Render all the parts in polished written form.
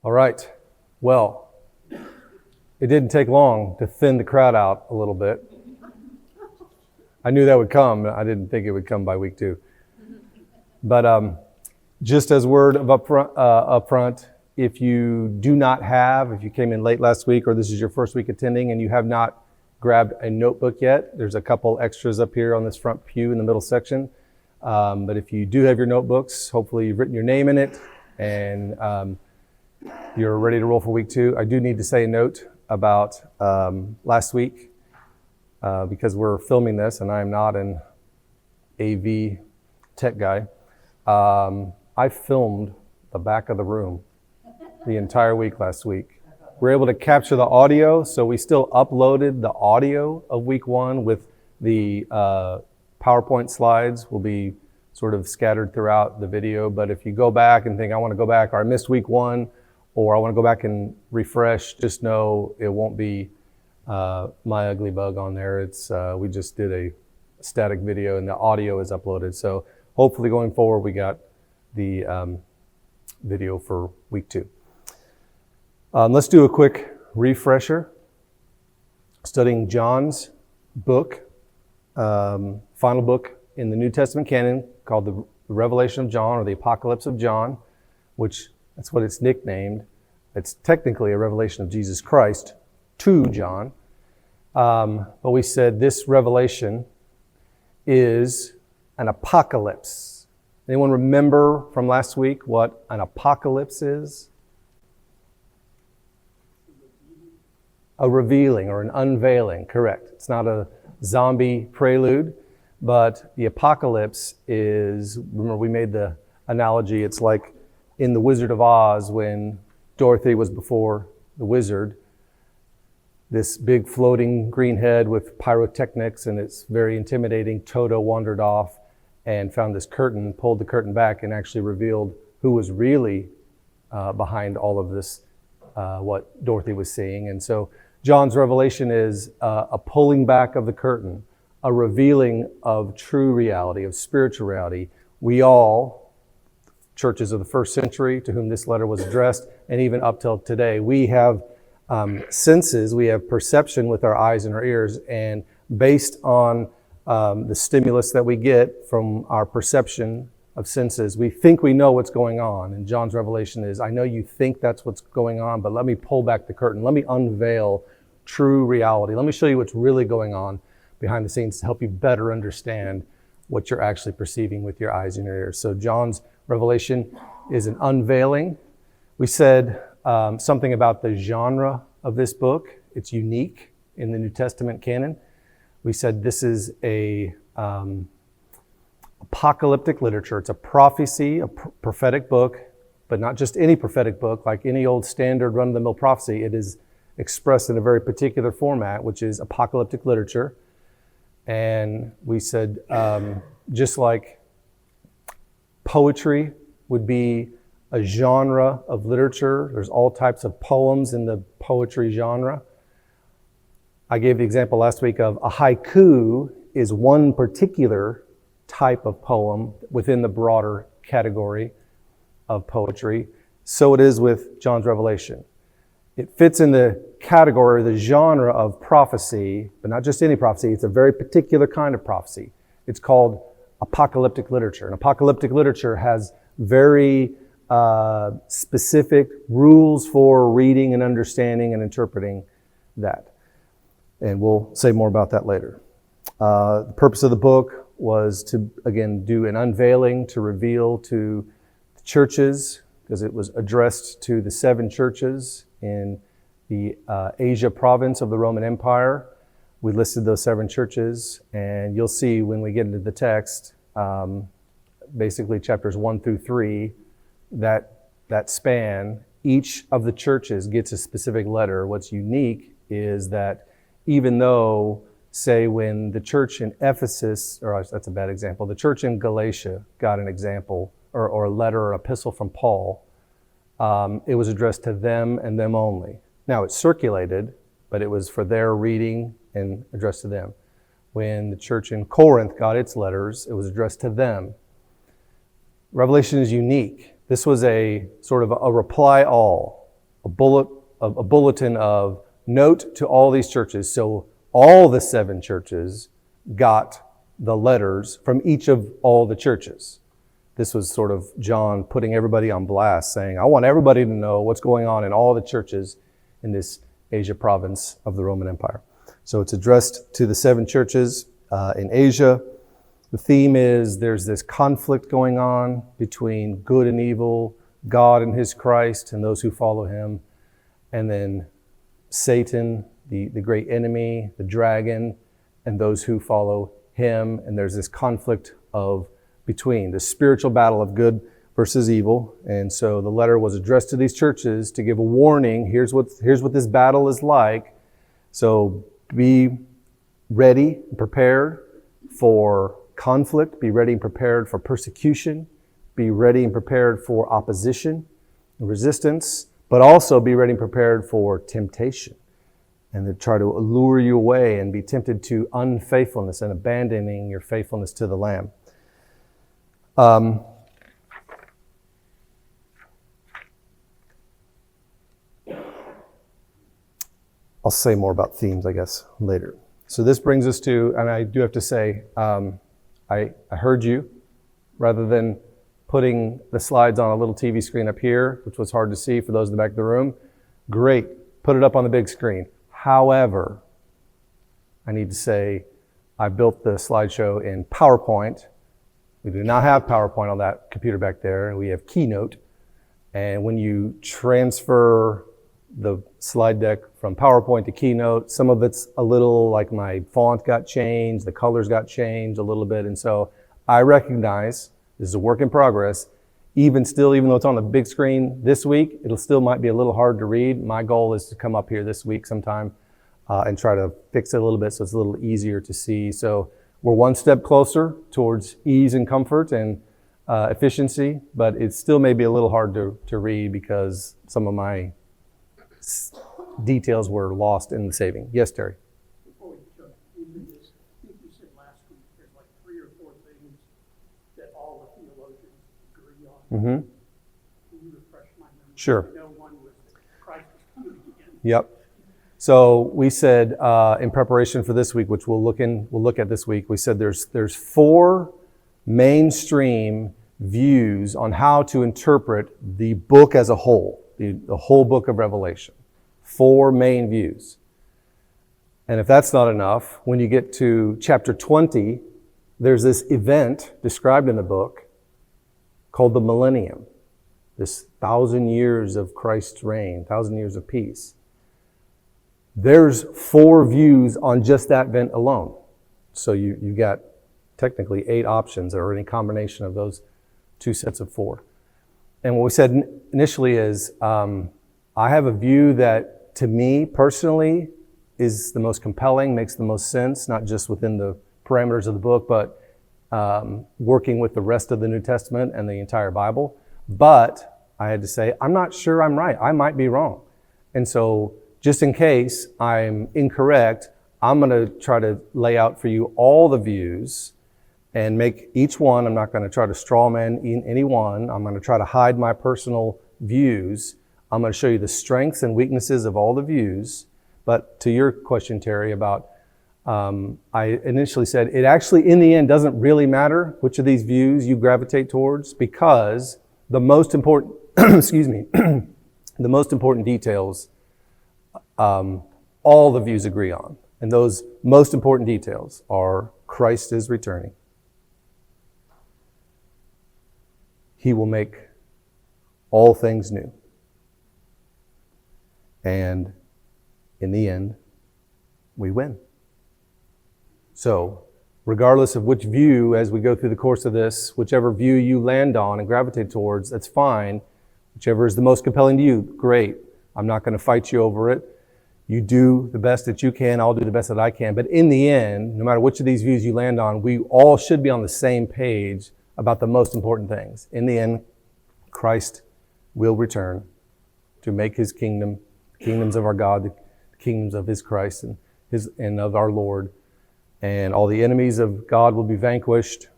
All right. Well, it didn't take long to thin the crowd out a little bit. I knew that would come. I didn't think it would come by week 2. But just as word of upfront, if you came in late last week or this is your first week attending and you have not grabbed a notebook yet, there's a couple extras up here on this front pew in the middle section. But if you do have your notebooks, hopefully you've written your name in it and you're ready to roll for week 2. I do need to say a note about last week because we're filming this and I'm not an AV tech guy. I filmed the back of the room the entire week last week. We're able to capture the audio, so we still uploaded the audio of week 1 with the PowerPoint slides will be sort of scattered throughout the video. But if you go back and think, I want to go back, or I missed week 1, or I want to go back and refresh, just know it won't be my ugly bug on there. It's we just did a static video and the audio is uploaded. So hopefully going forward, we got the video for week 2. Let's do a quick refresher. Studying John's book, final book in the New Testament canon called the Revelation of John or the Apocalypse of John, which that's what it's nicknamed. It's technically a revelation of Jesus Christ to John. But we said this revelation is an apocalypse. Anyone remember from last week what an apocalypse is? A revealing or an unveiling, correct. It's not a zombie prelude, but the apocalypse is, remember we made the analogy, it's like in The Wizard of Oz when Dorothy was before the wizard, this big floating green head with pyrotechnics and it's very intimidating. Toto wandered off and found this curtain, pulled the curtain back and actually revealed who was really behind all of this, what Dorothy was seeing. And so John's revelation is a pulling back of the curtain, a revealing of true reality, of spiritual reality. We all, churches of the first century to whom this letter was addressed, and even up till today, we have senses, we have perception with our eyes and our ears, and based on the stimulus that we get from our perception of senses, we think we know what's going on. And John's revelation is, I know you think that's what's going on, but let me pull back the curtain. Let me unveil true reality. Let me show you what's really going on behind the scenes to help you better understand what you're actually perceiving with your eyes and your ears. So John's revelation is an unveiling. We said something about the genre of this book. It's unique in the New Testament canon. We said this is a apocalyptic literature. It's a prophecy, a prophetic book, but not just any prophetic book, like any old standard run-of-the-mill prophecy. It is expressed in a very particular format, which is apocalyptic literature. And we said, just like poetry would be a genre of literature, there's all types of poems in the poetry genre. I gave the example last week of a haiku is one particular type of poem within the broader category of poetry. So it is with John's revelation. It fits in the category, the genre of prophecy, but not just any prophecy. It's a very particular kind of prophecy. It's called apocalyptic literature. And apocalyptic literature has very specific rules for reading and understanding and interpreting that. And we'll say more about that later. The purpose of the book was to, again, do an unveiling, to reveal to the churches, because it was addressed to the 7 churches in the Asia province of the Roman Empire. We listed those 7 churches, and you'll see when we get into the text, basically chapters 1 through 3, that span, each of the churches gets a specific letter. What's unique is that even though, say, when the church in Ephesus, or that's a bad example, the church in Galatia got an example, or a letter or epistle from Paul, it was addressed to them and them only. Now, it's circulated, but it was for their reading and addressed to them. When the church in Corinth got its letters, it was addressed to them. Revelation is unique. This was a sort of a reply all. a bulletin of note to all these churches. So all the 7 churches got the letters from each of all the churches. This was sort of John putting everybody on blast, saying, I want everybody to know what's going on in all the churches in this Asia province of the Roman Empire. So it's addressed to the 7 churches in Asia. The theme is there's this conflict going on between good and evil, God and his Christ and those who follow him, and then Satan, the great enemy, the dragon, and those who follow him. And there's this conflict of between the spiritual battle of good versus evil. And so the letter was addressed to these churches to give a warning. Here's what this battle is like. So be ready and prepared for conflict. Be ready and prepared for persecution. Be ready and prepared for opposition and resistance, but also be ready and prepared for temptation and to try to allure you away and be tempted to unfaithfulness and abandoning your faithfulness to the Lamb. I'll say more about themes, I guess, later. So this brings us to, and I do have to say, I heard you. Rather than putting the slides on a little TV screen up here, which was hard to see for those in the back of the room, great, put it up on the big screen. However, I need to say, I built the slideshow in PowerPoint. We do not have PowerPoint on that computer back there. We have Keynote. And when you transfer the slide deck from PowerPoint to Keynote, some of it's a little like my font got changed, the colors got changed a little bit. And so I recognize this is a work in progress. Even though it's on the big screen this week, it'll still might be a little hard to read. My goal is to come up here this week sometime and try to fix it a little bit so it's a little easier to see. So we're one step closer towards ease and comfort and efficiency, but it still may be a little hard to read because some of my details were lost in the saving. Yes, Terry? Before we jump into this, I think you said last week there's like 3 or 4 things that all the theologians agree on. Mm-hmm. Can you refresh my memory? Sure. I know one was that Christ is coming again. Yep. So we said in preparation for this week, which we'll look at this week, we said there's 4 mainstream views on how to interpret the book as a whole, the whole book of Revelation. 4 main views. And if that's not enough, when you get to chapter 20, there's this event described in the book called the millennium, this 1,000 years of Christ's reign, 1,000 years of peace. There's 4 views on just that event alone. So you got technically 8 options or any combination of those 2 sets of 4. And what we said initially is, I have a view that to me personally is the most compelling, makes the most sense, not just within the parameters of the book, but working with the rest of the New Testament and the entire Bible. But I had to say, I'm not sure I'm right. I might be wrong. And so just in case I'm incorrect, I'm going to try to lay out for you all the views and make each one. I'm not going to try to straw man any one. I'm going to try to hide my personal views. I'm going to show you the strengths and weaknesses of all the views. But to your question, Terry, about I initially said it actually in the end doesn't really matter which of these views you gravitate towards, because the most important the most important details all the views agree on. And those most important details are Christ is returning. He will make all things new. And in the end, we win. So, regardless of which view, as we go through the course of this, whichever view you land on and gravitate towards, that's fine. Whichever is the most compelling to you, great. I'm not going to fight you over it. You do the best that you can. I'll do the best that I can. But in the end, no matter which of these views you land on, we all should be on the same page about the most important things. In the end, Christ will return to make his kingdom, kingdoms of our God, the kingdoms of his Christ and of our Lord. And all the enemies of God will be vanquished.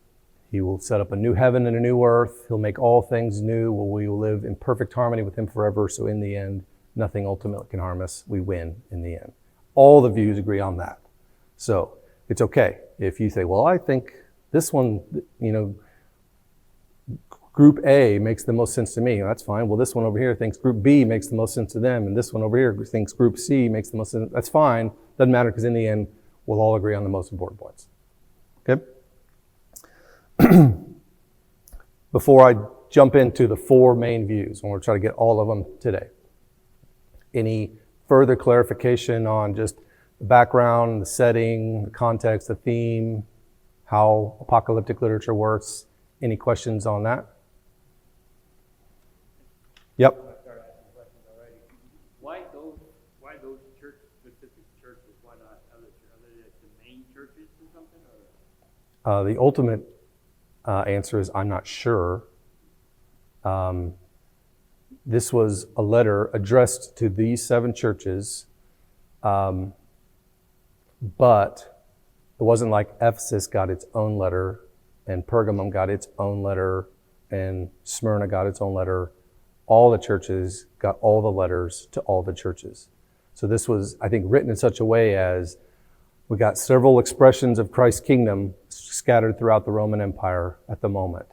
He will set up a new heaven and a new earth. He'll make all things new, where we will live in perfect harmony with him forever. So in the end, Nothing ultimately can harm us. We win in the end. All the views agree on that. So it's okay if you say, well, I think this one, Group A makes the most sense to me. That's fine. Well, this one over here thinks Group B makes the most sense to them, and this one over here thinks Group C makes the most sense. That's fine. Doesn't matter, because in the end, we'll all agree on the most important points. Okay? Before I jump into the 4 main views, and we'll try to get all of them today. Any further clarification on just the background, the setting, the context, the theme, how apocalyptic literature works? Any questions on that? Yep. I started asking questions already. Why those specific churches? Why not other churches? Are they the main churches or something? Or? The ultimate answer is I'm not sure. This was a letter addressed to these 7 churches, but it wasn't like Ephesus got its own letter, and Pergamum got its own letter, and Smyrna got its own letter. All the churches got all the letters to all the churches. So this was, I think, written in such a way as we got several expressions of Christ's kingdom scattered throughout the Roman Empire at the moment.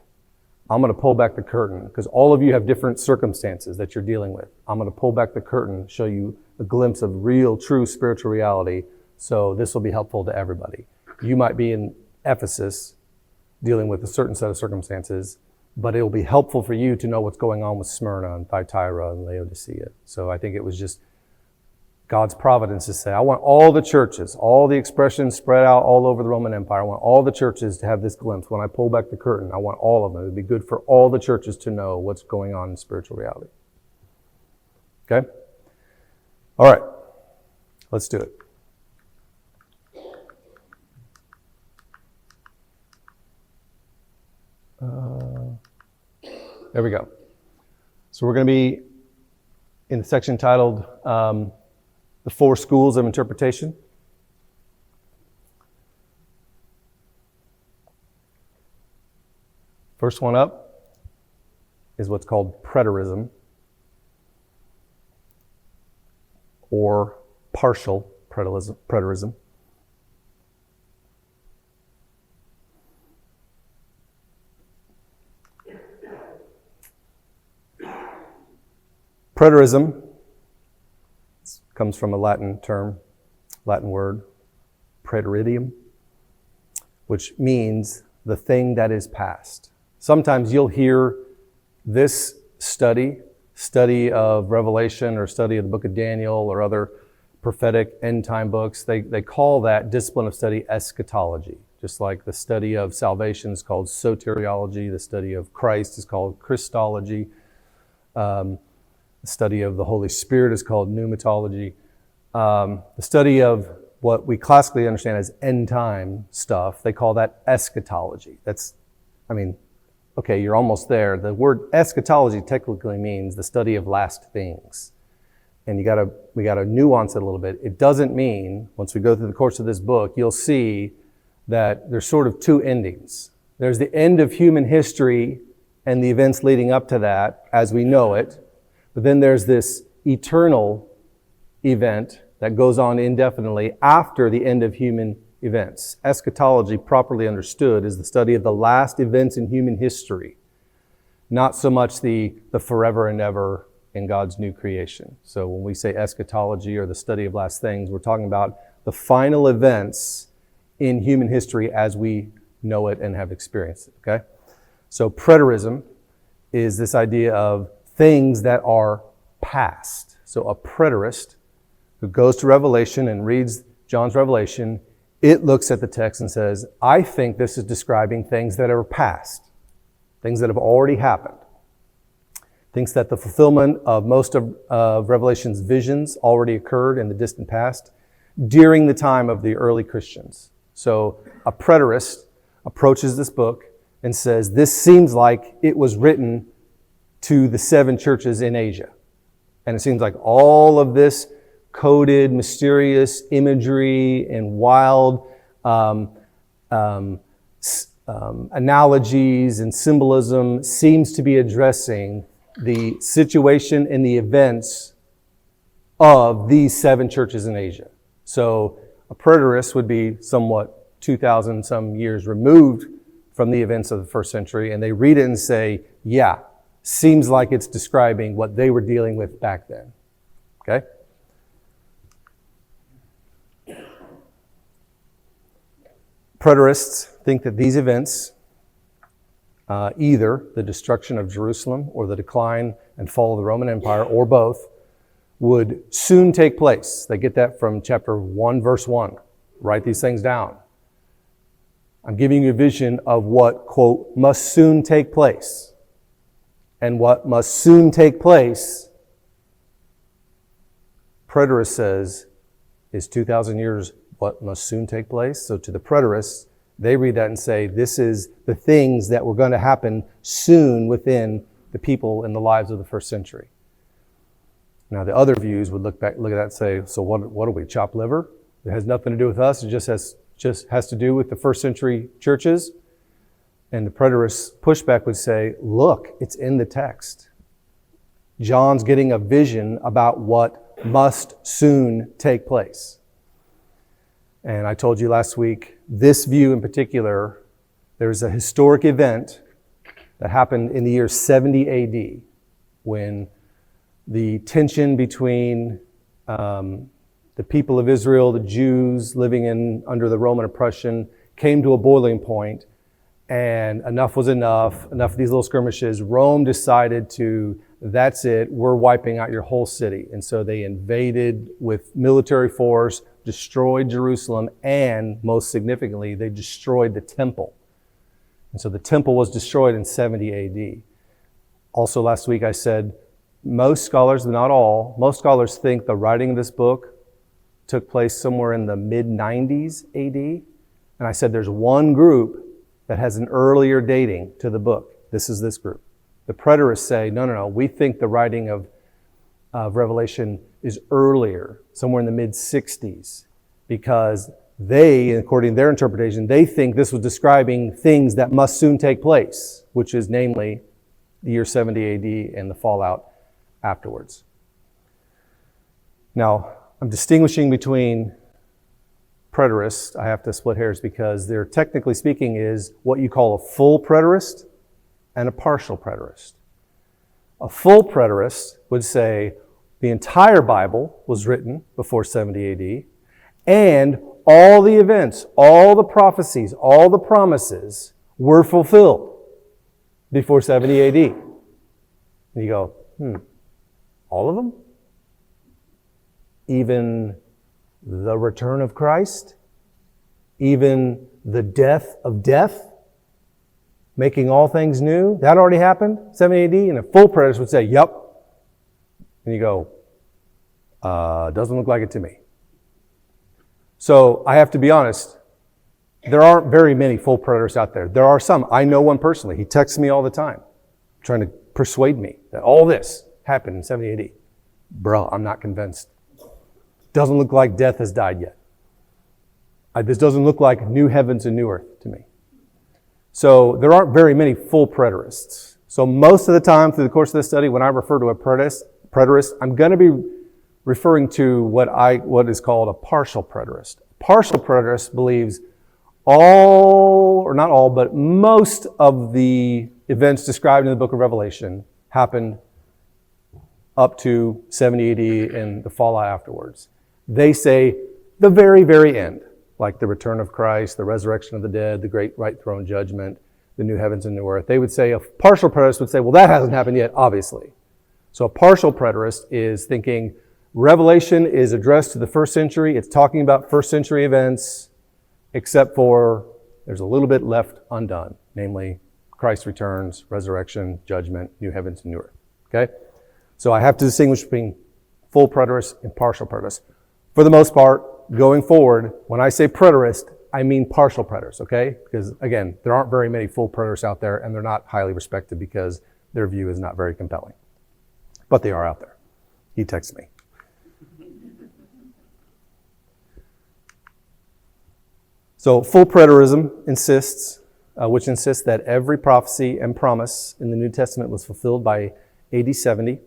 I'm going to pull back the curtain because all of you have different circumstances that you're dealing with. I'm going to pull back the curtain, show you a glimpse of real, true spiritual reality. So this will be helpful to everybody. You might be in Ephesus dealing with a certain set of circumstances, but it will be helpful for you to know what's going on with Smyrna and Thyatira and Laodicea. So I think it was just God's providence to say, I want all the churches, all the expressions spread out all over the Roman Empire. I want all the churches to have this glimpse. When I pull back the curtain, I want all of them. It would be good for all the churches to know what's going on in spiritual reality. Okay? All right. Let's do it. There we go. So we're going to be in the section titled The 4 Schools of Interpretation. First one up is what's called preterism, or partial preterism. Preterism comes from a Latin word, preteridium, which means the thing that is past. Sometimes you'll hear this study of Revelation or study of the book of Daniel or other prophetic end-time books. They call that discipline of study eschatology. Just like the study of salvation is called soteriology, the study of Christ is called Christology. The study of the Holy Spirit is called pneumatology. The study of what we classically understand as end-time stuff, they call that eschatology. Okay, you're almost there. The word eschatology technically means the study of last things. And we gotta nuance it a little bit. It doesn't mean, once we go through the course of this book, you'll see that there's sort of 2 endings. There's the end of human history and the events leading up to that as we know it. But then there's this eternal event that goes on indefinitely after the end of human events. Eschatology, properly understood, is the study of the last events in human history, not so much the forever and ever in God's new creation. So when we say eschatology or the study of last things, we're talking about the final events in human history as we know it and have experienced it, okay? So preterism is this idea of things that are past. So a preterist who goes to Revelation and reads John's Revelation, it looks at the text and says, I think this is describing things that are past, things that have already happened. Thinks that the fulfillment of most of Revelation's visions already occurred in the distant past during the time of the early Christians. So a preterist approaches this book and says, this seems like it was written to the 7 churches in Asia. And it seems like all of this coded, mysterious imagery and wild analogies and symbolism seems to be addressing the situation and the events of these 7 churches in Asia. So a preterist would be somewhat 2,000 some years removed from the events of the first century, and they read it and say, yeah, seems like it's describing what they were dealing with back then. Okay? Preterists think that these events, either the destruction of Jerusalem or the decline and fall of the Roman Empire, or both, would soon take place. They get that from chapter 1, verse 1. Write these things down. I'm giving you a vision of what, quote, must soon take place. And what must soon take place, preterist says, is 2,000 years what must soon take place. So to the preterists, they read that and say, this is the things that were going to happen soon within the people in the lives of the first century. Now the other views would look at that and say, so what are we, chopped liver? It has nothing to do with us. It just has to do with the first century churches. And the preterist pushback would say, look, it's in the text. John's getting a vision about what must soon take place. And I told you last week, this view in particular, there's a historic event that happened in the year 70 AD when the tension between the people of Israel, the Jews living under the Roman oppression, came to a boiling point, and enough was enough of these little skirmishes. Rome decided that's it, we're wiping out your whole city. And so they invaded with military force, destroyed Jerusalem, and most significantly, they destroyed the temple. And so the temple was destroyed in 70 AD. Also last week I said, most scholars, not all, most scholars think the writing of this book took place somewhere in the mid-90s AD. And I said there's one group that has an earlier dating to the book. This is this group. The preterists say, no, we think the writing of Revelation is earlier, somewhere in the mid-60s, because they, according to their interpretation, they think this was describing things that must soon take place, which is namely the year 70 AD and the fallout afterwards. Now, I'm distinguishing between preterists. I have to split hairs because they're technically speaking is what you call a full preterist and a partial preterist. A full preterist would say the entire Bible was written before 70 AD, and all the events, all the prophecies, all the promises were fulfilled before 70 AD. And you go, all of them? Even the return of Christ? Even the death of death? Making all things new? That already happened, 70 AD? And a full preterist would say, yep. And you go, doesn't look like it to me. So I have to be honest, there aren't very many full preterists out there. There are some. I know one personally. He texts me all the time, trying to persuade me that all this happened in 70 AD. Bro, I'm not convinced. Doesn't look like death has died yet. This doesn't look like new heavens and new earth to me. So there aren't very many full preterists. So most of the time through the course of this study, when I refer to a preterist, I'm going to be referring to what is called a partial preterist. Partial preterist believes all, or not all, but most of the events described in the book of Revelation happened up to 70 AD and the fallout afterwards. They say the very, very end, like the return of Christ, the resurrection of the dead, the great white throne judgment, the new heavens and new earth. They would say, a partial preterist would say, well, that hasn't happened yet, obviously. So a partial preterist is thinking Revelation is addressed to the first century. It's talking about first century events, except for there's a little bit left undone, namely Christ returns, resurrection, judgment, new heavens and new earth. Okay? So I have to distinguish between full preterists and partial preterists. For the most part, going forward, when I say preterist, I mean partial preterists, okay? Because again, there aren't very many full preterists out there, and they're not highly respected because their view is not very compelling. But they are out there. He texts me. So full preterism which insists that every prophecy and promise in the New Testament was fulfilled by AD 70,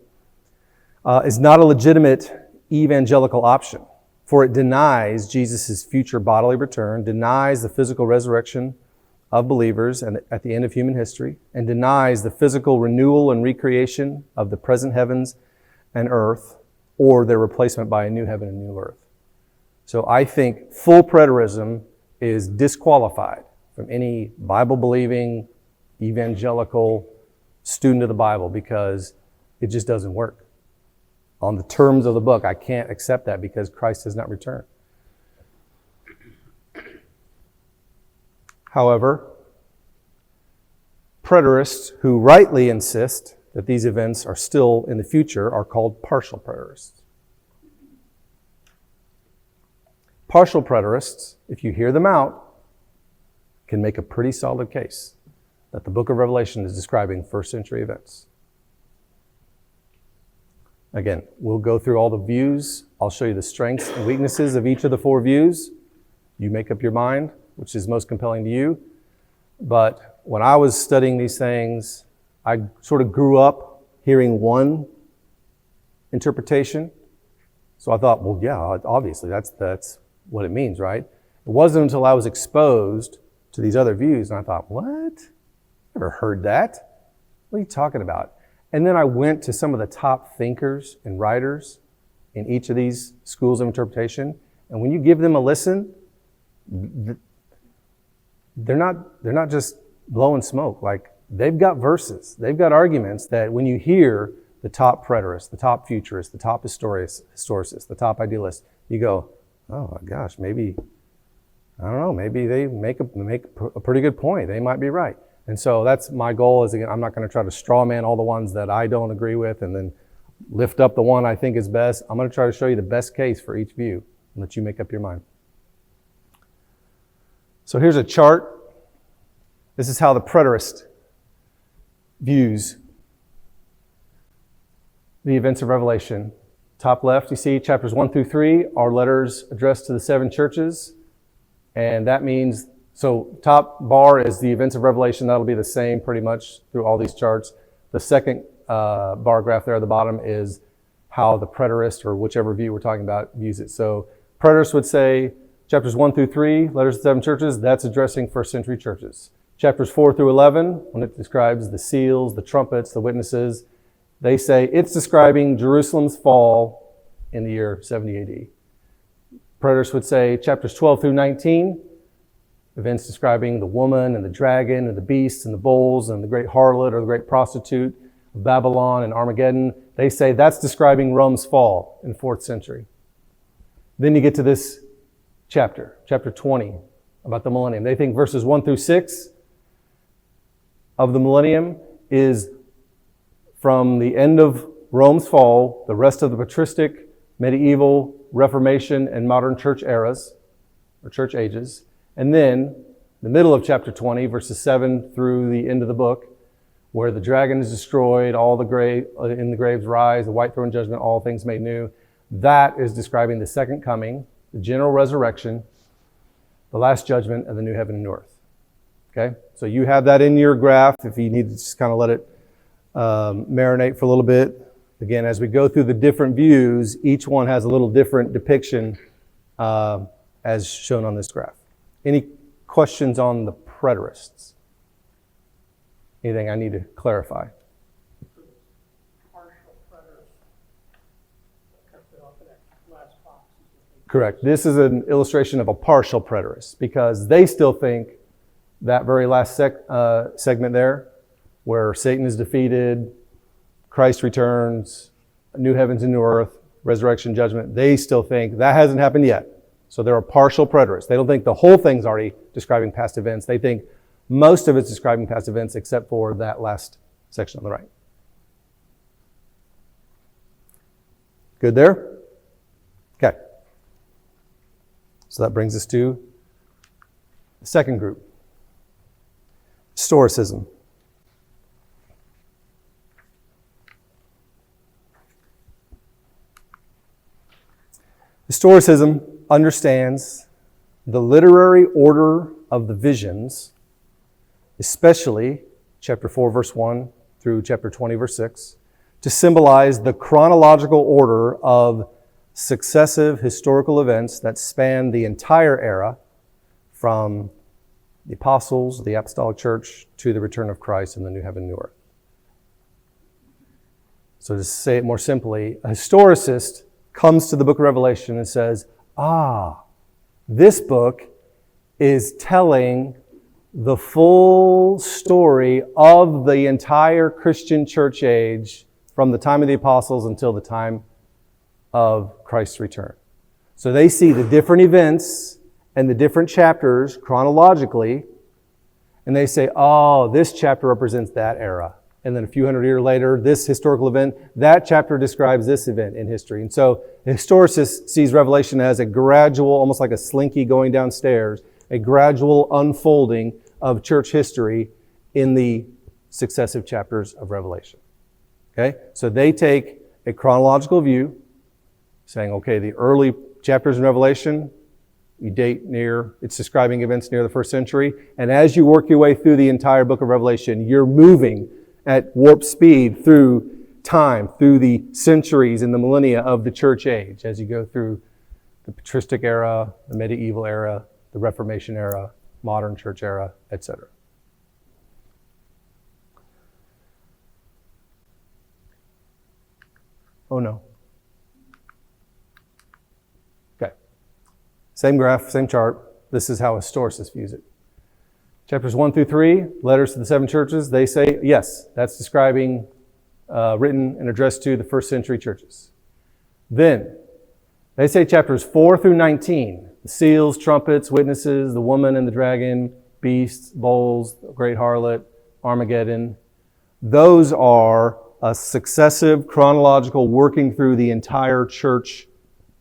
is not a legitimate evangelical option, for it denies Jesus' future bodily return, denies the physical resurrection of believers and at the end of human history, and denies the physical renewal and recreation of the present heavens and earth, or their replacement by a new heaven and new earth. So I think full preterism is disqualified from any Bible-believing, evangelical student of the Bible because it just doesn't work. On the terms of the book, I can't accept that because Christ has not returned. However, preterists who rightly insist that these events are still in the future are called partial preterists. Partial preterists, if you hear them out, can make a pretty solid case that the book of Revelation is describing first century events. Again, we'll go through all the views. I'll show you the strengths and weaknesses of each of the four views. You make up your mind, which is most compelling to you. But when I was studying these things, I sort of grew up hearing one interpretation. So I thought, well, yeah, obviously that's what it means, right? It wasn't until I was exposed to these other views and I thought, what? Never heard that. What are you talking about? And then I went to some of the top thinkers and writers in each of these schools of interpretation. And when you give them a listen, they're not just blowing smoke. Like, they've got verses. They've got arguments that when you hear the top preterists, the top futurists, the top historicists, the top idealists, you go, oh my gosh, maybe, I don't know, maybe they make a pretty good point. They might be right. And so that's my goal is, again, I'm not going to try to straw man all the ones that I don't agree with and then lift up the one I think is best. I'm going to try to show you the best case for each view and let you make up your mind. So here's a chart. This is how the preterist views the events of Revelation. Top left, you see chapters 1 through 3 are letters addressed to the 7 churches. And that means, so top bar is the events of Revelation. That'll be the same pretty much through all these charts. The second bar graph there at the bottom is how the preterist, or whichever view we're talking about, views it. So preterists would say chapters 1 through 3, letters to 7 churches, that's addressing first century churches. Chapters 4 through 11, when it describes the seals, the trumpets, the witnesses, they say it's describing Jerusalem's fall in the year 70 AD. Preterists would say chapters 12 through 19, events describing the woman and the dragon and the beasts and the bulls and the great harlot or the great prostitute of Babylon and Armageddon. They say that's describing Rome's fall in the 4th century. Then you get to this chapter 20, about the millennium. They think verses 1 through 6 of the millennium is from the end of Rome's fall, the rest of the patristic, medieval, Reformation, and modern church eras, or church ages. And then the middle of chapter 20, verses 7 through the end of the book, where the dragon is destroyed, all the in the graves rise, the white throne judgment, all things made new. That is describing the second coming, the general resurrection, the last judgment, and the new heaven and new earth. Okay? So you have that in your graph if you need to just kind of let it marinate for a little bit. Again, as we go through the different views, each one has a little different depiction as shown on this graph. Any questions on the preterists? Anything I need to clarify? Partial preterist. Cut it off of that last box. Correct. This is an illustration of a partial preterist because they still think that very last segment there, where Satan is defeated, Christ returns, new heavens and new earth, resurrection, judgment, they still think that hasn't happened yet. So they're a partial preterist. They don't think the whole thing's already describing past events. They think most of it's describing past events except for that last section on the right. Good there? Okay. So that brings us to the second group, historicism. Historicism understands the literary order of the visions, especially chapter 4, verse 1 through chapter 20, verse 6, to symbolize the chronological order of successive historical events that span the entire era from the apostles, the apostolic church, to the return of Christ in the new heaven and new earth. So to say it more simply, a historicist comes to the book of Revelation and says, this book is telling the full story of the entire Christian church age from the time of the apostles until the time of Christ's return. So they see the different events and the different chapters chronologically, and they say, this chapter represents that era. And then a few hundred years later, this historical event, that chapter describes this event in history. And so the historicist sees Revelation as a gradual, almost like a slinky going downstairs, a gradual unfolding of church history in the successive chapters of Revelation. Okay? So they take a chronological view, saying, okay, the early chapters in Revelation, you date it's describing events near the first century. And as you work your way through the entire book of Revelation, you're moving at warp speed through time, through the centuries and the millennia of the church age, as you go through the patristic era, the medieval era, the Reformation era, modern church era, etc. Oh no. Okay. Same graph, same chart. This is how a historicist views it. Chapters 1 through 3, letters to the 7 churches, they say, yes, that's describing, written and addressed to the first century churches. Then, they say chapters 4 through 19, the seals, trumpets, witnesses, the woman and the dragon, beasts, bowls, great harlot, Armageddon. Those are a successive chronological working through the entire church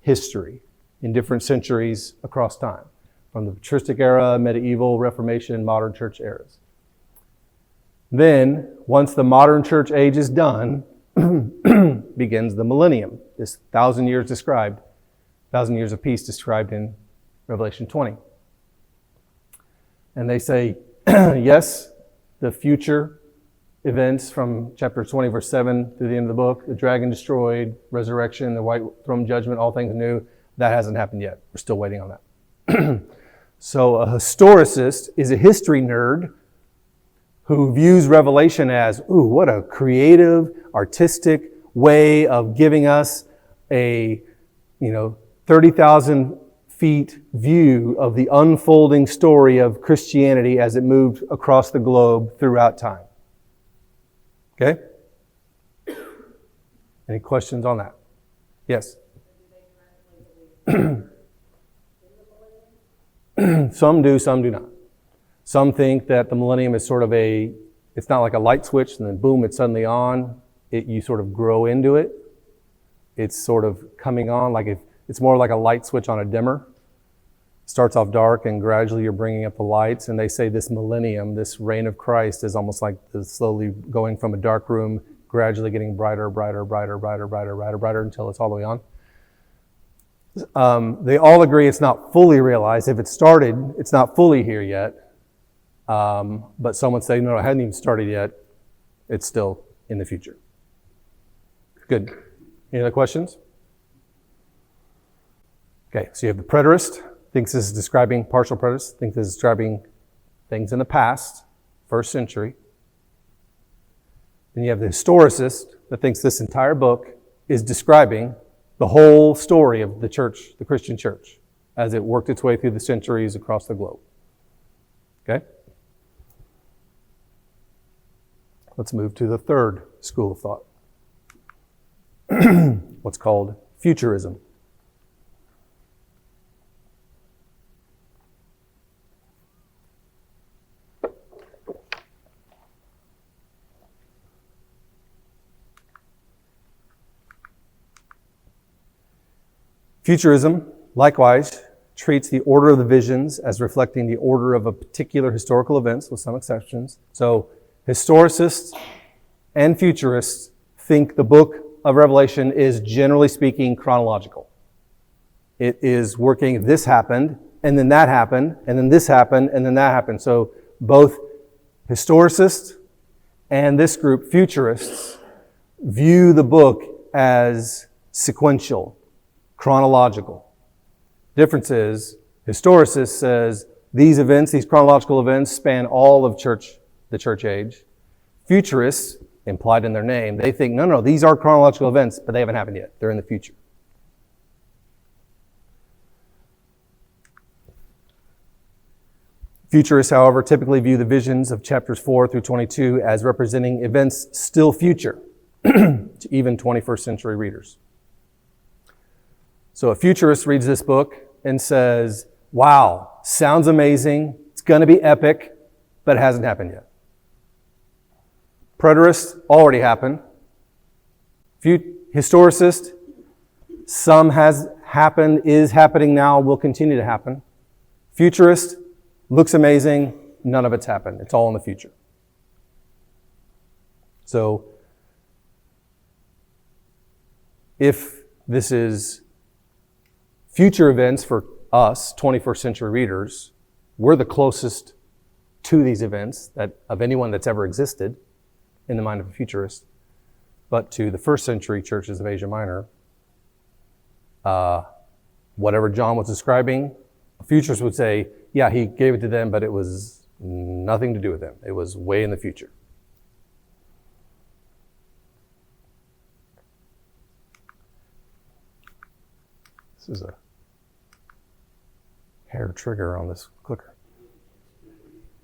history in different centuries across time, from the patristic era, medieval, Reformation, modern church eras. Then, once the modern church age is done, begins the millennium, this 1,000 years described, 1,000 years of peace described in Revelation 20. And they say, yes, the future events from chapter 20, verse 7 through the end of the book, the dragon destroyed, resurrection, the white throne judgment, all things new, that hasn't happened yet. We're still waiting on that. So a historicist is a history nerd who views Revelation as, what a creative, artistic way of giving us a, 30,000 feet view of the unfolding story of Christianity as it moved across the globe throughout time. Okay? Any questions on that? Yes? Some do, some do not. Some think that the millennium is sort of it's not like a light switch and then boom, it's suddenly on. You sort of grow into it. It's sort of coming on, it's more like a light switch on a dimmer. It starts off dark and gradually you're bringing up the lights. And they say this millennium, this reign of Christ is almost like slowly going from a dark room, gradually getting brighter, brighter, brighter, brighter, brighter, brighter, brighter until it's all the way on. They all agree it's not fully realized. If it started, it's not fully here yet. But some would say, no, it hasn't even started yet. It's still in the future. Good. Any other questions? Okay, so you have the preterist, thinks this is describing, partial preterist, thinks this is describing things in the past, first century. Then you have the historicist that thinks this entire book is describing the whole story of the church, the Christian church, as it worked its way through the centuries across the globe. Okay? Let's move to the third school of thought. What's called futurism. Futurism, likewise, treats the order of the visions as reflecting the order of a particular historical events, with some exceptions. So, historicists and futurists think the book of Revelation is, generally speaking, chronological. It is working, this happened, and then that happened, and then this happened, and then that happened. So, both historicists and this group, futurists, view the book as sequential. chronological. Difference is, historicist says these events, these chronological events, span all of the church age. Futurists, implied in their name, they think, no, these are chronological events, but they haven't happened yet. They're in the future. Futurists, however, typically view the visions of chapters 4 through 22 as representing events still future to even 21st century readers. So a futurist reads this book and says, wow, sounds amazing, it's going to be epic, but it hasn't happened yet. Preterist, already happened. Historicist, some has happened, is happening now, will continue to happen. Futurist, looks amazing, none of it's happened. It's all in the future. So, if this is future events for us, 21st century readers, we're the closest to these events of anyone that's ever existed in the mind of a futurist. But to the first century churches of Asia Minor, whatever John was describing, a futurist would say, yeah, he gave it to them, but it was nothing to do with them. It was way in the future. This is a hair trigger on this clicker.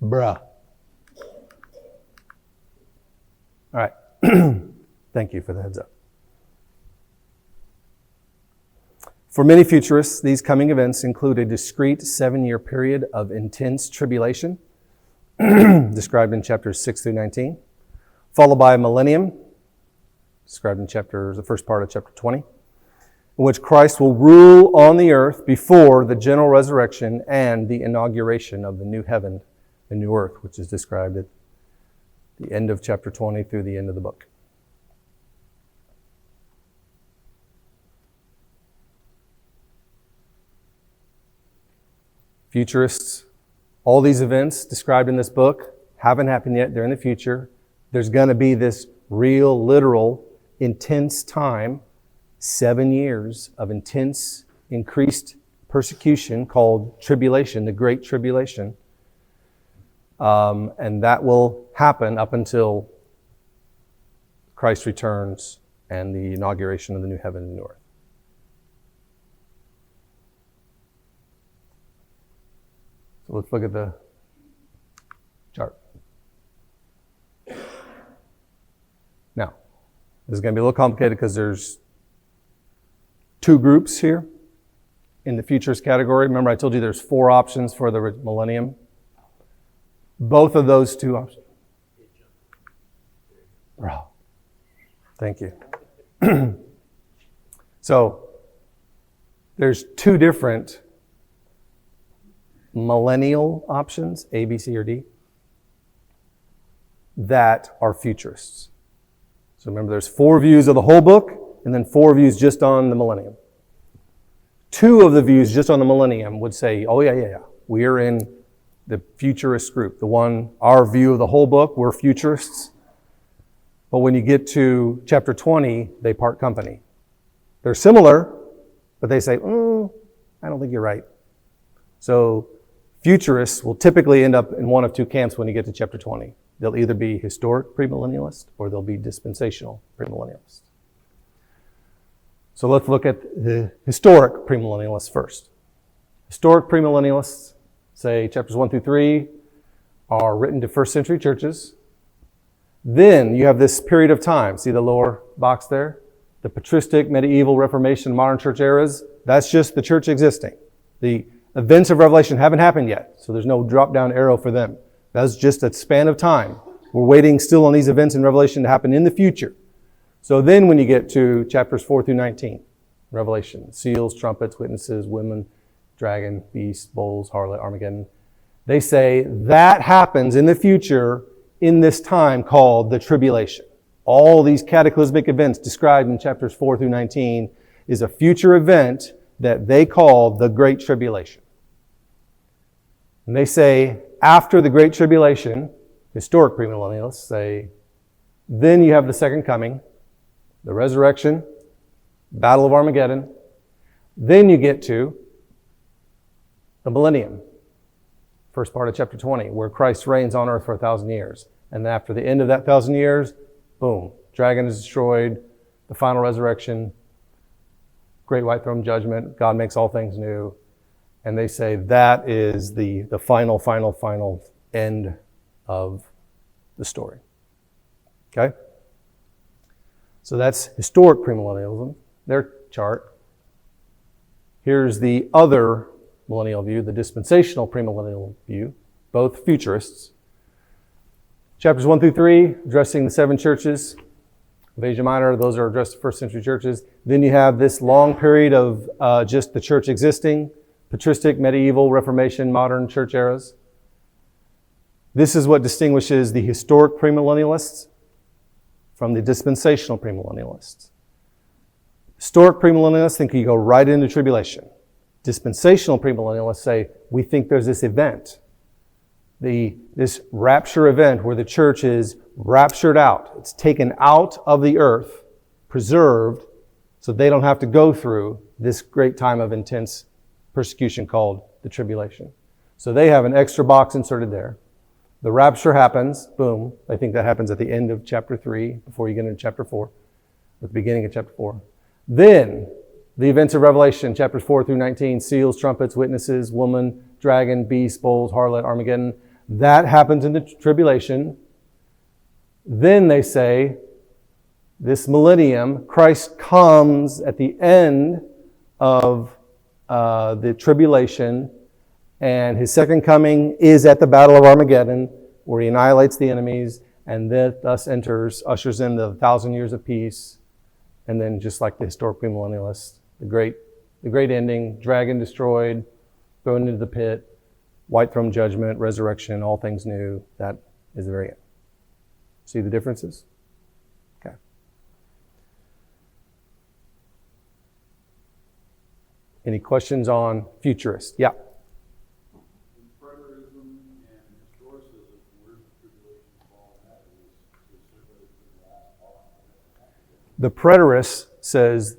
Bruh. All right. Thank you for the heads up. For many futurists, these coming events include a discrete 7-year period of intense tribulation, described in chapters 6 through 19, followed by a millennium, described in the first part of chapter 20, in which Christ will rule on the earth before the general resurrection and the inauguration of the new heaven and new earth, which is described at the end of chapter 20 through the end of the book. Futurists, all these events described in this book haven't happened yet. They're in the future. There's going to be this real, literal, intense time, 7 years of intense, increased persecution called tribulation, the Great Tribulation. And that will happen up until Christ returns and the inauguration of the new heaven and new earth. So let's look at the chart. Now, this is going to be a little complicated because there's 2 groups here in the futures category. Remember I told you there's 4 options for the millennium. Both of those 2 options. Bro, thank you. So, there's 2 different millennial options, A, B, C, or D, that are futurists. So remember, there's 4 views of the whole book, and then 4 views just on the millennium. 2 of the views just on the millennium would say, oh yeah, we are in the futurist group. Our view of the whole book, we're futurists. But when you get to chapter 20, they part company. They're similar, but they say, I don't think you're right. So futurists will typically end up in one of 2 camps when you get to chapter 20. They'll either be historic premillennialist or they'll be dispensational premillennialist. So let's look at the historic premillennialists first. Historic premillennialists say chapters 1 through 3 are written to first century churches. Then you have this period of time. See the lower box there? The patristic, medieval, Reformation, modern church eras. That's just the church existing. The events of Revelation haven't happened yet, so there's no drop-down arrow for them. That's just a span of time. We're waiting still on these events in Revelation to happen in the future. So then when you get to chapters 4 through 19, Revelation, seals, trumpets, witnesses, women, dragon, beast, bowls, harlot, Armageddon, they say that happens in the future in this time called the tribulation. All these cataclysmic events described in chapters 4 through 19 is a future event that they call the Great Tribulation. And they say, after the Great Tribulation, historic premillennialists say, then you have the second coming, the resurrection, Battle of Armageddon. Then you get to the millennium, first part of chapter 20, where Christ reigns on earth for 1,000 years. And after the end of that 1,000 years, boom, dragon is destroyed, the final resurrection, great white throne judgment, God makes all things new. And they say that is the final end of the story. Okay? So that's historic premillennialism, their chart. Here's the other millennial view, the dispensational premillennial view, both futurists. Chapters 1 through 3, addressing the 7 churches of Asia Minor. Those are addressed to first century churches. Then you have this long period of just the church existing, patristic, medieval, Reformation, modern church eras. This is what distinguishes the historic premillennialists from the dispensational premillennialists. Historic premillennialists think you go right into tribulation. Dispensational premillennialists say, we think there's this event, this rapture event where the church is raptured out. It's taken out of the earth, preserved, so they don't have to go through this great time of intense persecution called the tribulation. So they have an extra box inserted there. The rapture happens, boom. I think that happens at the end of chapter 3, before you get into chapter 4, at the beginning of chapter 4. Then, the events of Revelation, chapters 4 through 19, seals, trumpets, witnesses, woman, dragon, beast, bowls, harlot, Armageddon. That happens in the tribulation. Then they say, this millennium, Christ comes at the end of the tribulation, and his second coming is at the Battle of Armageddon, where he annihilates the enemies, and then thus ushers in the 1,000 years of peace. And then, just like the historic premillennialists, the great ending, dragon destroyed, thrown into the pit, white throne judgment, resurrection, all things new. That is the very end. See the differences? Okay. Any questions on futurists? Yeah. Preterism and historicism, where's the tribulation fall in that? Is certainly the last part. The preterist says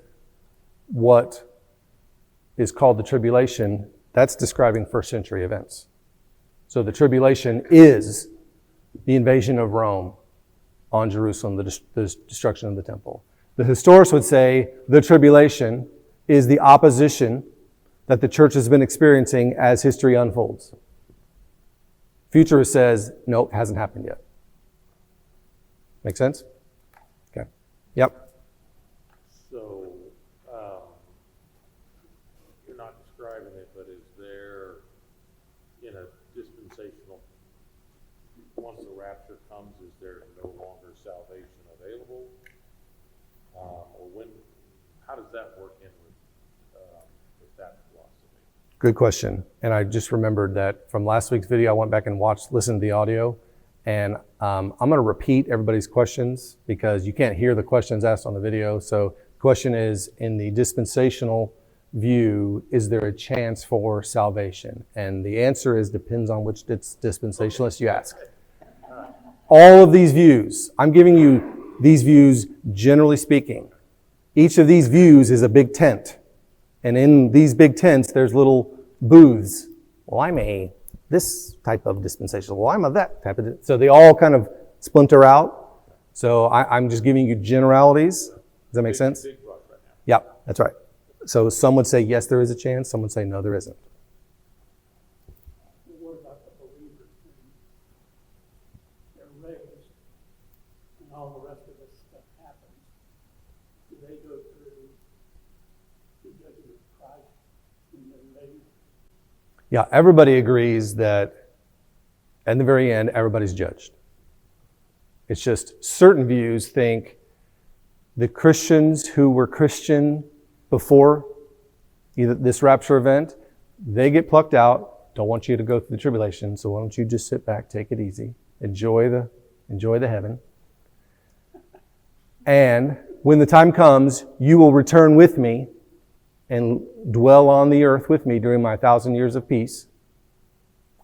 what is called the tribulation, that's describing first century events. So the tribulation is the invasion of Rome on Jerusalem, the destruction of the temple. The historists would say the tribulation is the opposition that the church has been experiencing as history unfolds. Futurist says, nope, hasn't happened yet. Make sense? Okay. Yep. So, you're not describing it, but is there, in a dispensational, once the rapture comes, is there no longer salvation available? Or when, how does that work in with that philosophy? Good question. And I just remembered that from last week's video, I went back and listened to the audio. And I'm going to repeat everybody's questions because you can't hear the questions asked on the video. So the question is, in the dispensational view, is there a chance for salvation? And the answer is, depends on which dispensationalist you ask. All of these views, I'm giving you these views generally speaking. Each of these views is a big tent. And in these big tents, there's little booths. Well, I'm this type of dispensational. Well, I'm a that type of. So they all kind of splinter out. So I'm just giving you generalities. Does that make sense? Big rush right now. Yeah, that's right. So some would say, yes, there is a chance. Some would say, no, there isn't. What about the believers when they're raised and all the rest of this stuff happens? Do they go through the judgment of Christ when they're raised? Yeah, everybody agrees that at the very end, everybody's judged. It's just certain views think the Christians who were Christian before either this rapture event, they get plucked out. Don't want you to go through the tribulation, so why don't you just sit back, take it easy, enjoy the heaven. And when the time comes, you will return with me and dwell on the earth with me during my 1,000 years of peace.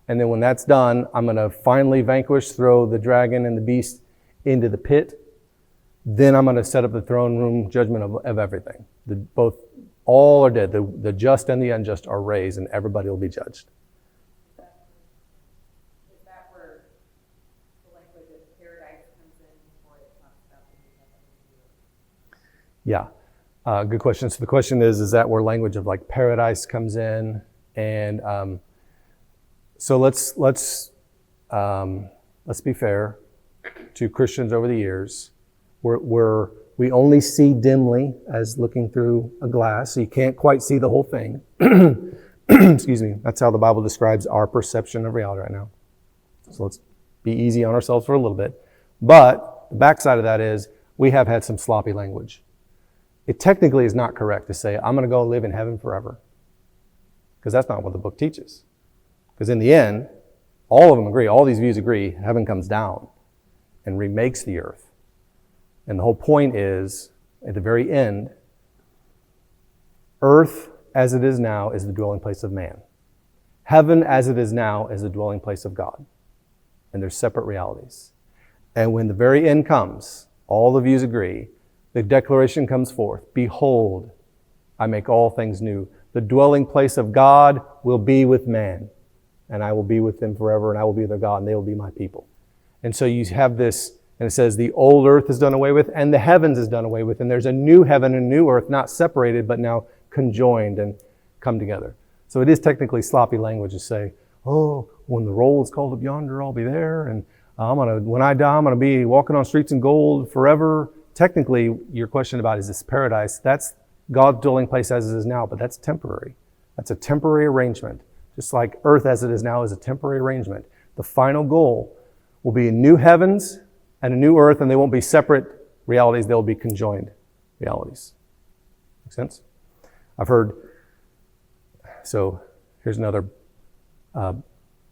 And then when that's done, I'm going to finally vanquish, throw the dragon and the beast into the pit. Then I'm going to set up the throne room judgment of everything. Both All are dead. The just and the unjust are raised, and everybody will be judged. Is that where the language of paradise comes in before it talks about the new heaven and new earth? Yeah, good question. So the question is that where language of like paradise comes in? And so let's be fair to Christians over the years. We only see dimly as looking through a glass. So you can't quite see the whole thing. Excuse me. That's how the Bible describes our perception of reality right now. So let's be easy on ourselves for a little bit. But the backside of that is we have had some sloppy language. It technically is not correct to say, I'm going to go live in heaven forever. Because that's not what the book teaches. Because in the end, all of them agree, all these views agree, heaven comes down and remakes the earth. And the whole point is, at the very end, earth as it is now is the dwelling place of man. Heaven as it is now is the dwelling place of God. And they're separate realities. And when the very end comes, all the views agree, the declaration comes forth, behold, I make all things new. The dwelling place of God will be with man, and I will be with them forever, and I will be their God, and they will be my people. And so you have this, and it says the old earth is done away with, and the heavens is done away with, and there's a new heaven and a new earth, not separated, but now conjoined and come together. So it is technically sloppy language to say, oh, when the roll is called up yonder, I'll be there, and when I die, I'm going to be walking on streets in gold forever. Technically, your question about is this paradise, that's God's dwelling place as it is now, but that's temporary. That's a temporary arrangement. Just like earth as it is now is a temporary arrangement. The final goal will be new heavens and a new earth, and they won't be separate realities, they'll be conjoined realities. Make sense? I've heard, so here's another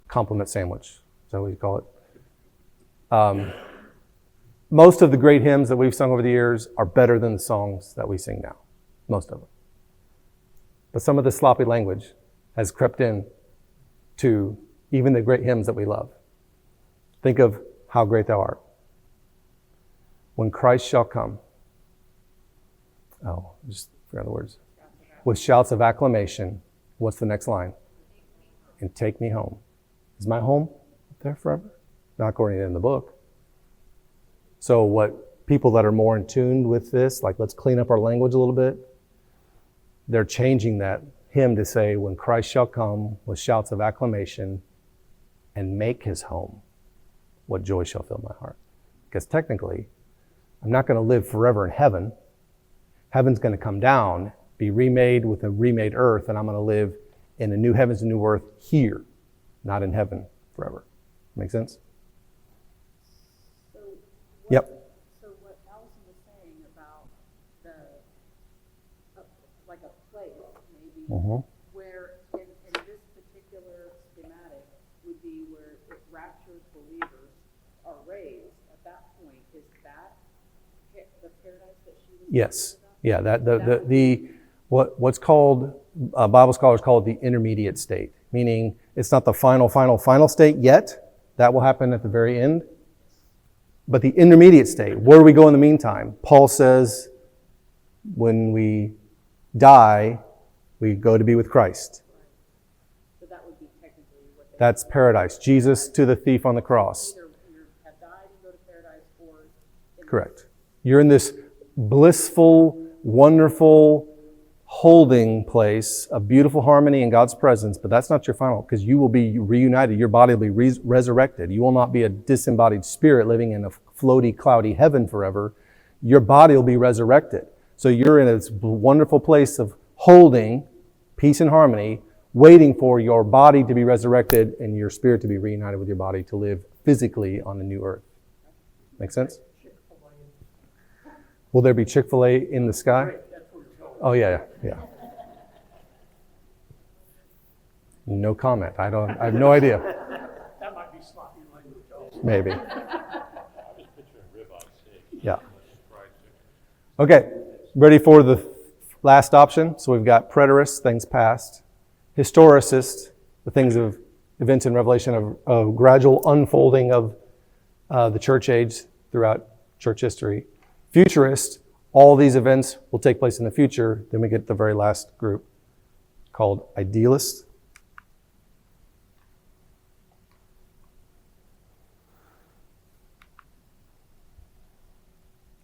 compliment sandwich. Is that what you call it? Most of the great hymns that we've sung over the years are better than the songs that we sing now. Most of them. But some of the sloppy language has crept in to even the great hymns that we love. Think of How Great Thou Art. When Christ shall come. Oh, just forgot the words. With shouts of acclamation. What's the next line? And take me home. Is my home up there forever? Not according to in the book. So what people that are more in tune with this, like let's clean up our language a little bit, they're changing that hymn to say, when Christ shall come with shouts of acclamation and make his home, what joy shall fill my heart. Because technically, I'm not going to live forever in heaven. Heaven's going to come down, be remade with a remade earth, and I'm going to live in a new heavens and new earth here, not in heaven forever. Make sense? Yep. So what Allison was saying about like a place, maybe, where in this particular schematic would be where if raptured believers are raised, at that point, is that the paradise that she was Yes. talking about? Yeah, what's called, Bible scholars call it the intermediate state, meaning it's not the final state yet. That will happen at the very end. But the intermediate state, where do we go in the meantime? Paul says when we die, we go to be with Christ. So that would be technically what they That's paradise. Jesus to the thief on the cross. either you have died and go to paradise, or Correct. You're in this blissful, wonderful holding place of beautiful harmony in God's presence, but that's not your final, because you will be reunited. Your body will be resurrected. You will not be a disembodied spirit living in a floaty, cloudy heaven forever. Your body will be resurrected. So you're in this wonderful place of holding peace and harmony, waiting for your body to be resurrected and your spirit to be reunited with your body to live physically on the new earth. Make sense? Will there be Chick-fil-A in the sky? Oh, yeah. No comment. I have no idea. That might be sloppy language also. Maybe. I was picturing ribeye steak. Yeah. Fried chicken. Okay. Ready for the last option? So we've got preterist, things past. Historicist, the things of events in Revelation of gradual unfolding of the church age throughout church history. Futurist, all these events will take place in the future. Then we get the very last group called idealists.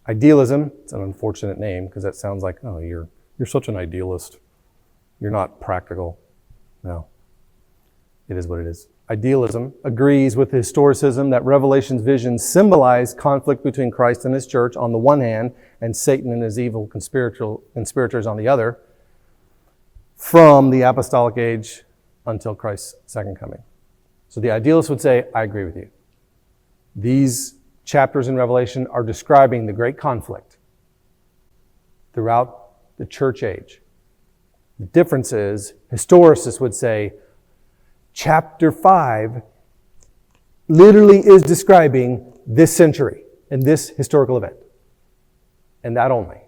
Idealism, it's an unfortunate name because that sounds like, oh, you're such an idealist. You're not practical. No, it is what it is. Idealism agrees with historicism that Revelation's visions symbolize conflict between Christ and his church on the one hand and Satan and his evil conspirators on the other from the apostolic age until Christ's second coming. So the idealist would say, I agree with you. These chapters in Revelation are describing the great conflict throughout the church age. The difference is, historicists would say, chapter 5 literally is describing this century and this historical event, and that only.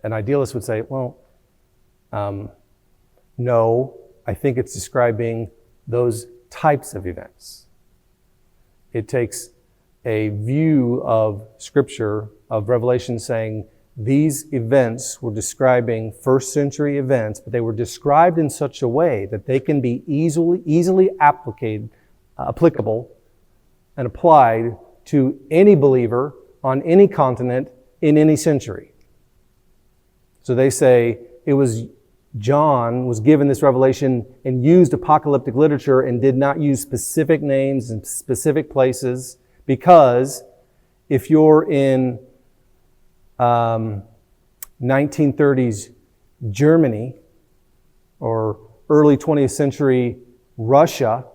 An idealist would say, well, no, I think it's describing those types of events. It takes a view of Scripture, of Revelation, saying these events were describing first century events, but they were described in such a way that they can be easily applicable and applied to any believer on any continent in any century. So they say it was John was given this revelation and used apocalyptic literature and did not use specific names and specific places, because if you're in 1930s Germany or early 20th century Russia,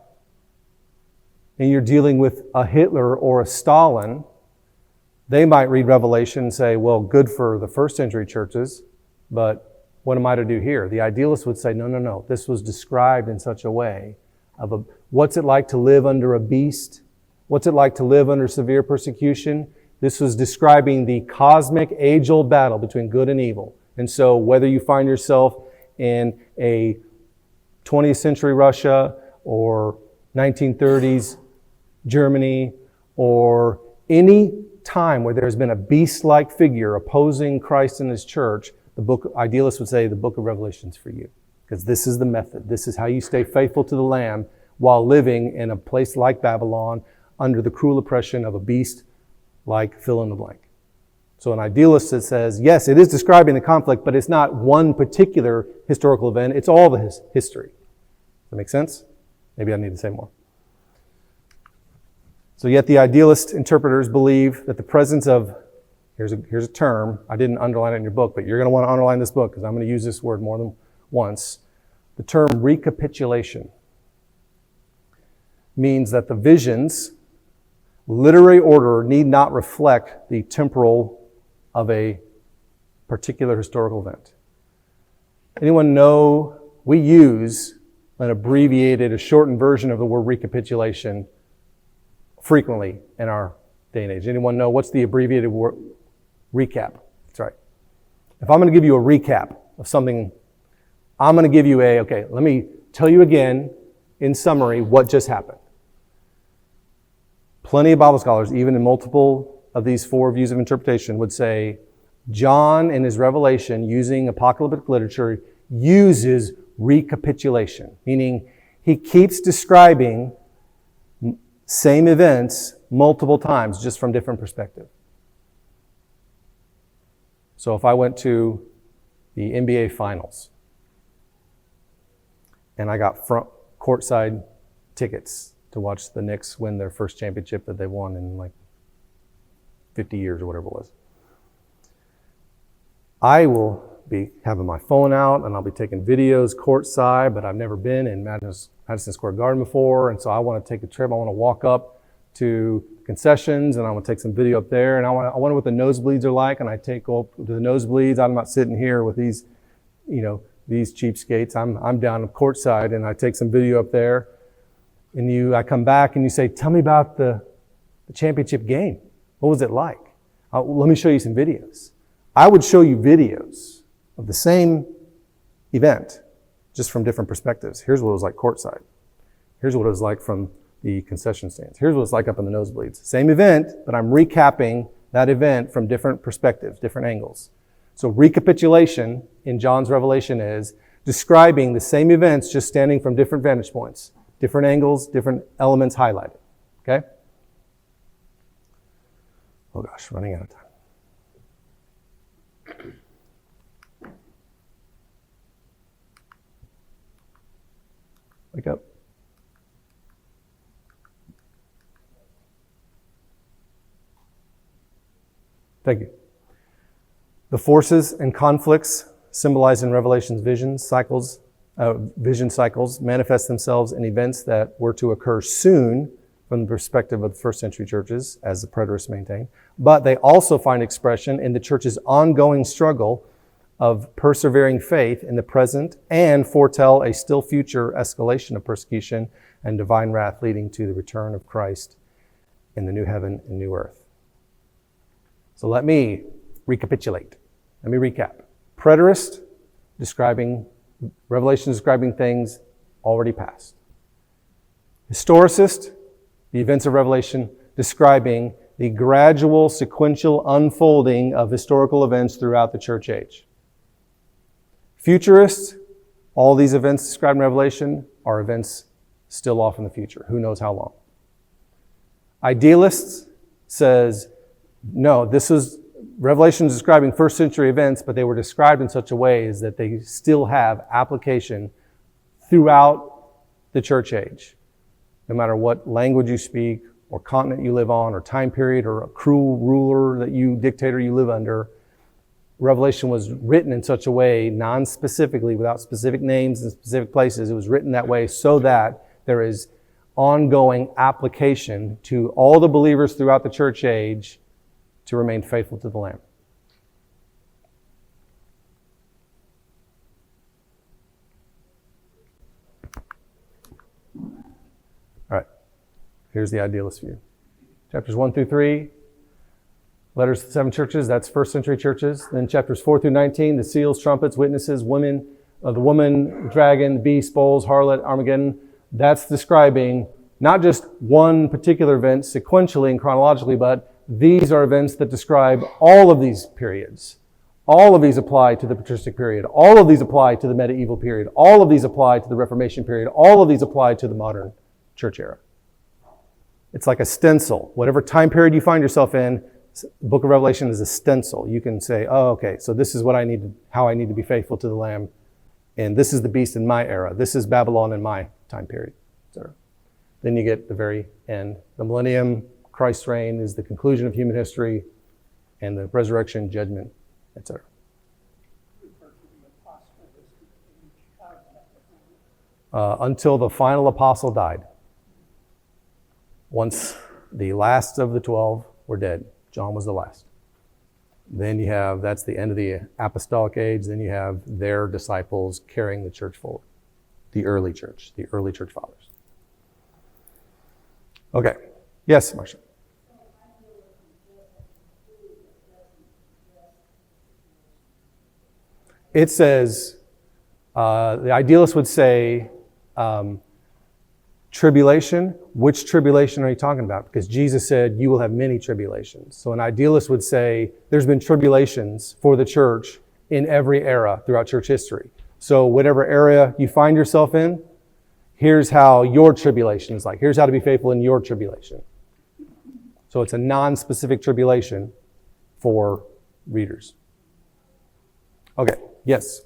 and you're dealing with a Hitler or a Stalin, they might read Revelation and say, well, good for the first century churches, but what am I to do here? The idealist would say, no. This was described in such a way of what's it like to live under a beast? What's it like to live under severe persecution? This was describing the cosmic age-old battle between good and evil. And so whether you find yourself in a 20th century Russia or 1930s Germany or any time where there's been a beast-like figure opposing Christ and his church, idealists would say the book of Revelation is for you. Because this is the method. This is how you stay faithful to the Lamb while living in a place like Babylon under the cruel oppression of a beast like fill in the blank. So an idealist that says, yes, it is describing the conflict, but it's not one particular historical event. It's all the history. Does that make sense? Maybe I need to say more. So yet the idealist interpreters believe that the presence of, here's a term, I didn't underline it in your book, but you're going to want to underline this book because I'm going to use this word more than once. The term recapitulation means that the visions, literary order, need not reflect the temporal of a particular historical event. Anyone know we use an abbreviated, a shortened version of the word recapitulation frequently in our day and age? Anyone know what's the abbreviated word? Recap. That's right. If I'm going to give you a recap of something, I'm going to give you let me tell you again in summary what just happened. Plenty of Bible scholars, even in multiple of these four views of interpretation, would say John in his revelation, using apocalyptic literature, uses recapitulation, meaning he keeps describing same events multiple times, just from different perspective. So if I went to the NBA Finals and I got front courtside tickets to watch the Knicks win their first championship that they won in like 50 years or whatever it was, I will be having my phone out and I'll be taking videos courtside, but I've never been in Madison Square Garden before, and so I want to take a trip. I want to walk up to concessions and I want to take some video up there, and I wonder what the nosebleeds are like, and I take up to the nosebleeds. I'm not sitting here with these cheapskates. I'm down courtside and I take some video up there, and I come back and you say, tell me about the championship game. What was it like? Let me show you some videos. I would show you videos of the same event, just from different perspectives. Here's what it was like courtside. Here's what it was like from the concession stands. Here's what it's like up in the nosebleeds. Same event, but I'm recapping that event from different perspectives, different angles. So recapitulation in John's revelation is describing the same events, just standing from different vantage points, different angles, different elements highlighted. Okay? Oh gosh, running out of time. Wake up. Thank you. The forces and conflicts symbolized in Revelation's vision cycles manifest themselves in events that were to occur soon from the perspective of the first century churches, as the preterists maintain. But they also find expression in the church's ongoing struggle of persevering faith in the present and foretell a still future escalation of persecution and divine wrath leading to the return of Christ in the new heaven and new earth. So let me recapitulate. Let me recap. Preterist, Revelation describing things already past. Historicist, the events of Revelation describing the gradual sequential unfolding of historical events throughout the church age. Futurists, all these events described in Revelation are events still off in the future. Who knows how long? Idealists says, no, Revelation is describing first century events, but they were described in such a way as that they still have application throughout the church age. No matter what language you speak, or continent you live on, or time period, or a cruel ruler dictator you live under, Revelation was written in such a way, non-specifically, without specific names and specific places. It was written that way so that there is ongoing application to all the believers throughout the church age to remain faithful to the Lamb. All right, here's the idealist view. Chapters 1 through 3, letters to the 7 churches, that's first century churches. Then chapters 4 through 19, the seals, trumpets, witnesses, women, the woman, dragon, the beast, bowls, harlot, Armageddon. That's describing not just one particular event sequentially and chronologically, but these are events that describe all of these periods. All of these apply to the patristic period. All of these apply to the medieval period. All of these apply to the Reformation period. All of these apply to the modern church era. It's like a stencil. Whatever time period you find yourself in, the book of Revelation is a stencil. You can say, oh, okay, so this is how I need to be faithful to the Lamb. And this is the beast in my era. This is Babylon in my time period, etc. Then you get the very end. The millennium, Christ's reign is the conclusion of human history, and the resurrection, judgment, etc. Until the final apostle died. Once the last of the 12 were dead, John was the last. Then you have, that's the end of the apostolic age, then you have their disciples carrying the church forward. The early church fathers. Okay. Yes, Marcia. It says, the idealist would say, tribulation. Which tribulation are you talking about? Because Jesus said, you will have many tribulations. So an idealist would say, there's been tribulations for the church in every era throughout church history. So whatever area you find yourself in, here's how your tribulation is like. Here's how to be faithful in your tribulation. So it's a non-specific tribulation for readers. Okay, yes?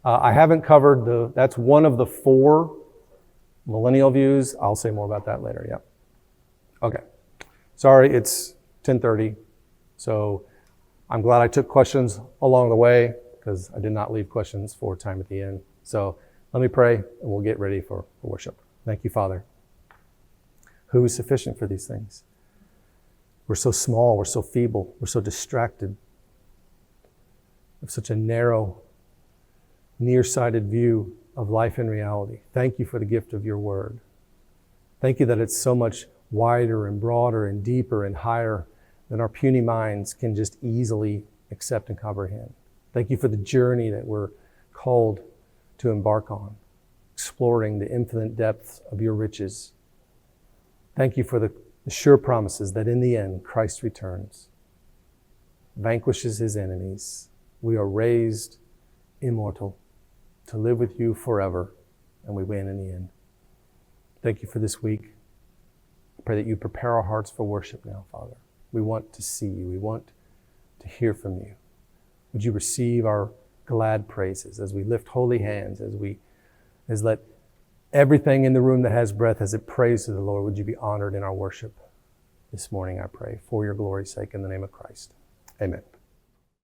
I haven't covered that's one of the 4 millennial views. I'll say more about that later, yeah. Okay. Sorry, it's 10:30. So I'm glad I took questions along the way because I did not leave questions for time at the end. So let me pray and we'll get ready for worship. Thank you, Father. Who is sufficient for these things? We're so small, we're so feeble, we're so distracted. We have such a narrow, nearsighted view of life and reality. Thank you for the gift of your word. Thank you that it's so much wider and broader and deeper and higher than our puny minds can just easily accept and comprehend. Thank you for the journey that we're called to embark on, exploring the infinite depths of your riches. Thank you for the sure promises that in the end, Christ returns, vanquishes his enemies. We are raised immortal to live with you forever, and we win in the end. Thank you for this week. I pray that you prepare our hearts for worship now, Father. We want to see you. We want to hear from you. Would you receive our glad praises as we lift holy hands, as let everything in the room that has breath, as it prays to the Lord, would you be honored in our worship this morning, I pray, for your glory's sake, in the name of Christ. Amen.